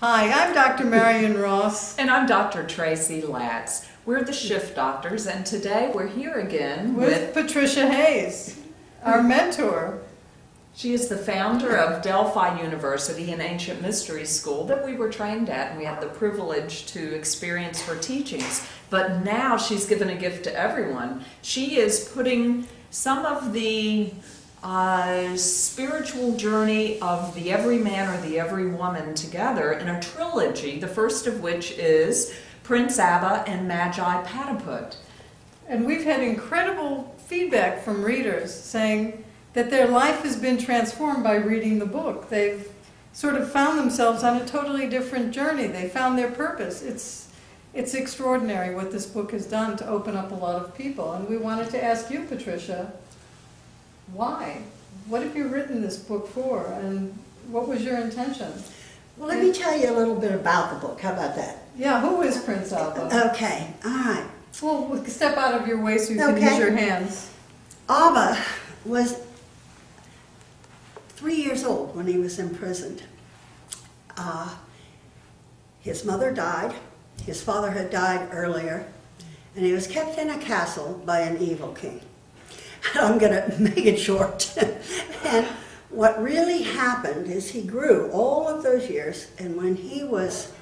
Hi, I'm Dr. Marion Ross. And I'm Dr. Tracy Latz. We're the Shift Doctors, and today we're here again with Patricia Hayes, our mentor. She is the founder of Delphi University, an ancient mystery school that we were trained at, and we had the privilege to experience her teachings. But now she's given a gift to everyone. She is putting some of the spiritual journey of the every man or the every woman together in a trilogy, the first of which is Prince Abba and Magi Patiput. And we've had incredible feedback from readers saying that their life has been transformed by reading the book. They've sort of found themselves on a totally different journey. They found their purpose. It's extraordinary what this book has done to open up a lot of people. And we wanted to ask you, Patricia, why? What have you written this book for, and what was your intention? Well, let me tell you a little bit about the book. How about that? Yeah, who is Prince Abba? Okay, all right. Well, step out of your way so you can use your hands. Abba was 3 years old when he was imprisoned. His mother died. His father had died earlier, and he was kept in a castle by an evil king. I'm going to make it short. And what really happened is he grew all of those years, and when he was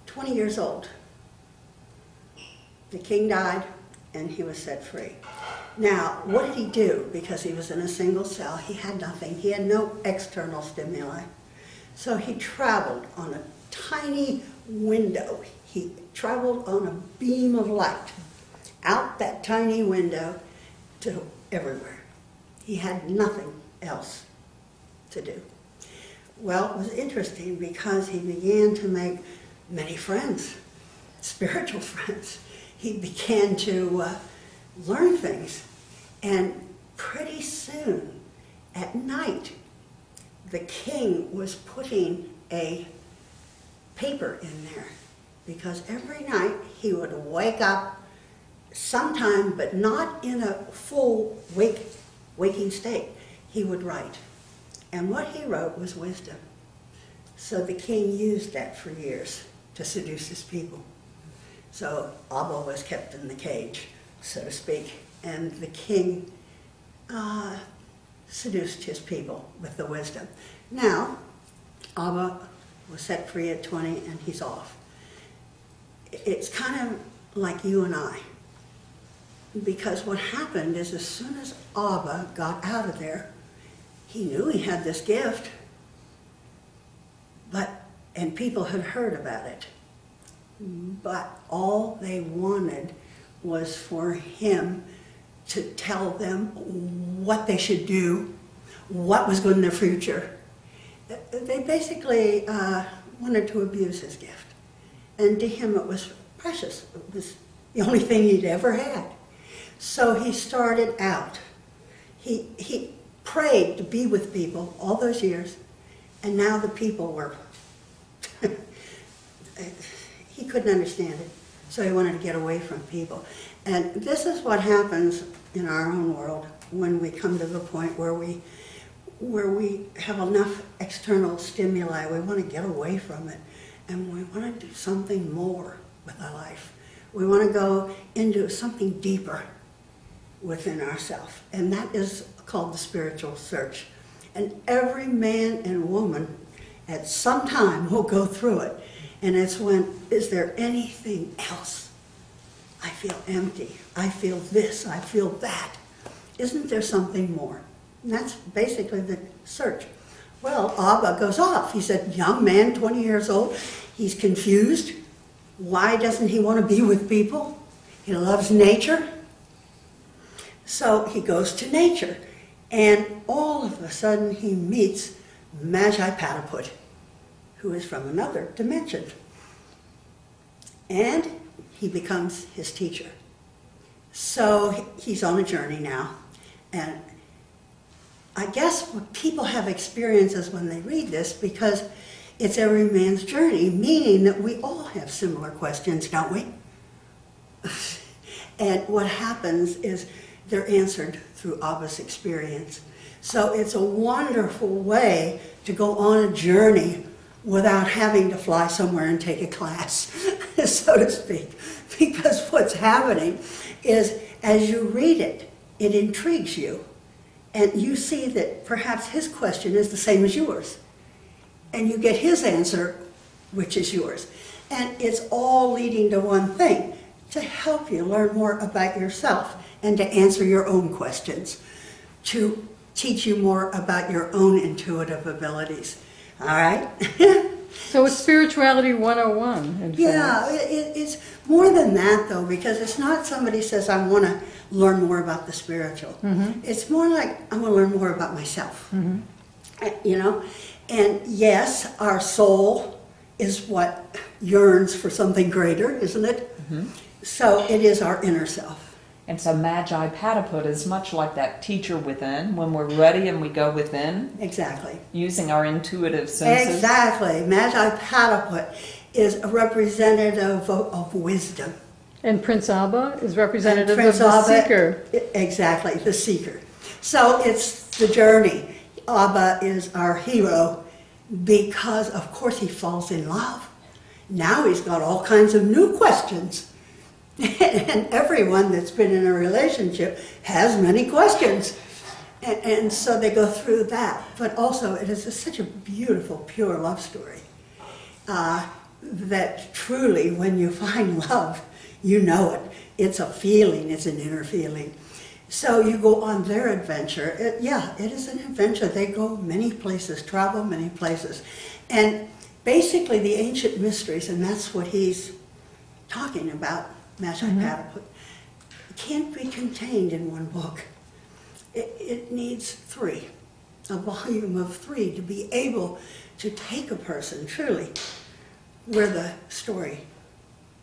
20 years old, the king died and he was set free. Now, what did he do? Because he was in a single cell, he had nothing. He had no external stimuli. So he traveled on a tiny window. He traveled on a beam of light out that tiny window to everywhere. He had nothing else to do. Well, it was interesting because he began to make many friends, spiritual friends. He began to learn things, and pretty soon at night the king was putting a paper in there, because every night he would wake up sometime, but not in a full waking state. He would write, and what he wrote was wisdom. So the king used that for years to seduce his people. So Abba was kept in the cage, so to speak, and the king seduced his people with the wisdom. Now, Abba was set free at 20 and he's off. It's kind of like you and I, because what happened is as soon as Abba got out of there, he knew he had this gift, and people had heard about it, but all they wanted was for him to tell them what they should do, what was good in their future. They basically wanted to abuse his gift, and to him it was precious. It was the only thing he'd ever had. So he started out. He prayed to be with people all those years, and now the people were, he couldn't understand it, so he wanted to get away from people. And this is what happens in our own world when we come to the point where we have enough external stimuli. We want to get away from it, and we want to do something more with our life. We want to go into something deeper within ourselves, and that is called the spiritual search. And every man and woman at some time will go through it, and it's when, is there anything else? I feel empty. I feel this. I feel that. Isn't there something more? And that's basically the search. Well, Abba goes off. He's a young man, 20 years old. He's confused. Why doesn't he want to be with people? He loves nature. So he goes to nature, and all of a sudden he meets Magi Patiput, who is from another dimension. And he becomes his teacher. So he's on a journey now, and I guess what people have experiences when they read this, because it's every man's journey, meaning that we all have similar questions, don't we? And what happens is they're answered through Abba's experience. So it's a wonderful way to go on a journey without having to fly somewhere and take a class, so to speak. Because what's happening is, as you read it, it intrigues you, and you see that perhaps his question is the same as yours, and you get his answer, which is yours. And it's all leading to one thing, to help you learn more about yourself and to answer your own questions, to teach you more about your own intuitive abilities. All right? So it's Spirituality 101, in fact. Yeah, it's more than that, though, because it's not somebody says, I want to learn more about the spiritual. It's more like, I want to learn more about myself. You know? And yes, our soul is what yearns for something greater, isn't it? So it is our inner self. And so Magi Patiput is much like that teacher within, when we're ready and we go within. Exactly. Using our intuitive senses. Exactly. Magi Patiput is a representative of wisdom. And Prince Abba is representative Prince of the Abba, seeker. Exactly, the seeker. So it's the journey. Abba is our hero because, of course, he falls in love. Now he's got all kinds of new questions. And everyone that's been in a relationship has many questions. And so they go through that. But also, it is such a beautiful, pure love story that truly, when you find love, you know it. It's a feeling. It's an inner feeling. So you go on their adventure. It is an adventure. They go many places, travel many places. And basically, the ancient mysteries, and that's what he's talking about, Magi Patiput, can't be contained in one book. It needs three, a volume of three, to be able to take a person truly where the story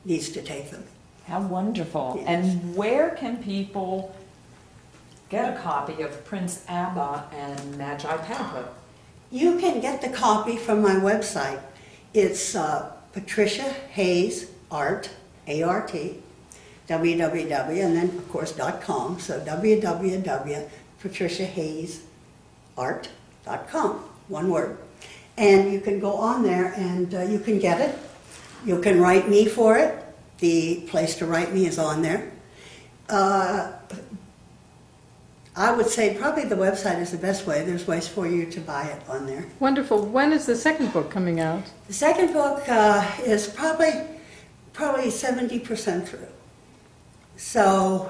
needs to take them. How wonderful. Yes. And where can people get a copy of Prince Abba and Magi Patiput? You can get the copy from my website. It's Patricia Hayes Art, A-R-T, www, and then, of course, .com, so www.patriciahayesart.com, one word. And you can go on there and you can get it. You can write me for it. The place to write me is on there. I would say probably the website is the best way. There's ways for you to buy it on there. Wonderful. When is the second book coming out? The second book is probably 70% through. So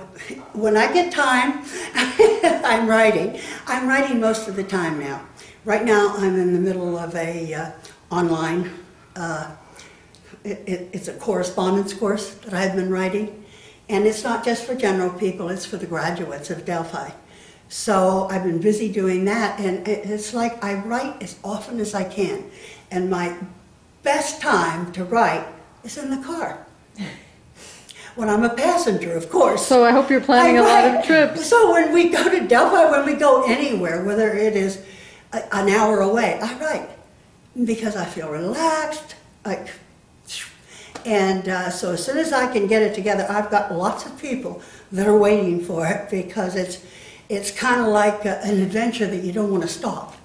when I get time, I'm writing. I'm writing most of the time now. Right now I'm in the middle of a online, it's a correspondence course that I've been writing. And it's not just for general people, it's for the graduates of Delphi. So I've been busy doing that, and it's like I write as often as I can. And my best time to write is in the car. When I'm a passenger, of course. So I hope you're planning a lot of trips. So when we go to Delphi, when we go anywhere, whether it is an hour away, I write. Because I feel relaxed. And so as soon as I can get it together, I've got lots of people that are waiting for it, because it's kind of like an adventure that you don't want to stop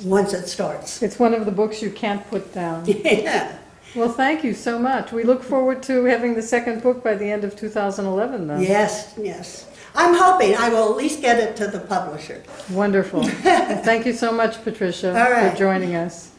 once it starts. It's one of the books you can't put down. Yeah. Well, thank you so much. We look forward to having the second book by the end of 2011, then. Yes, yes. I'm hoping I will at least get it to the publisher. Wonderful. Thank you so much, Patricia, All right. for joining us.